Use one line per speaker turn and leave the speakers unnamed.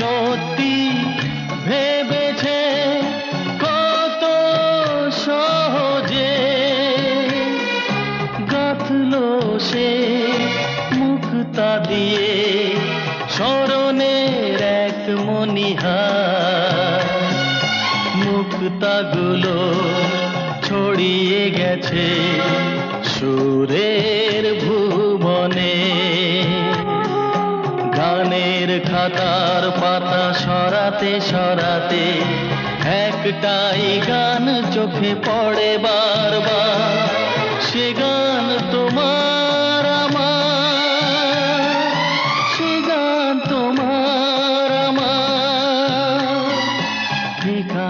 সত্যি ভেবেছে কত সহজে গাঁথলো সে মুক্তা দিয়ে স্মরণের এক মণিহার। মুক্তাগুলো ছড়িয়ে গেছে সুরের ভুবনে। গানের খাতার পাতা সরাতে সরাতে একটাই গান চোখে পড়ে বারবার, সে গান তোমার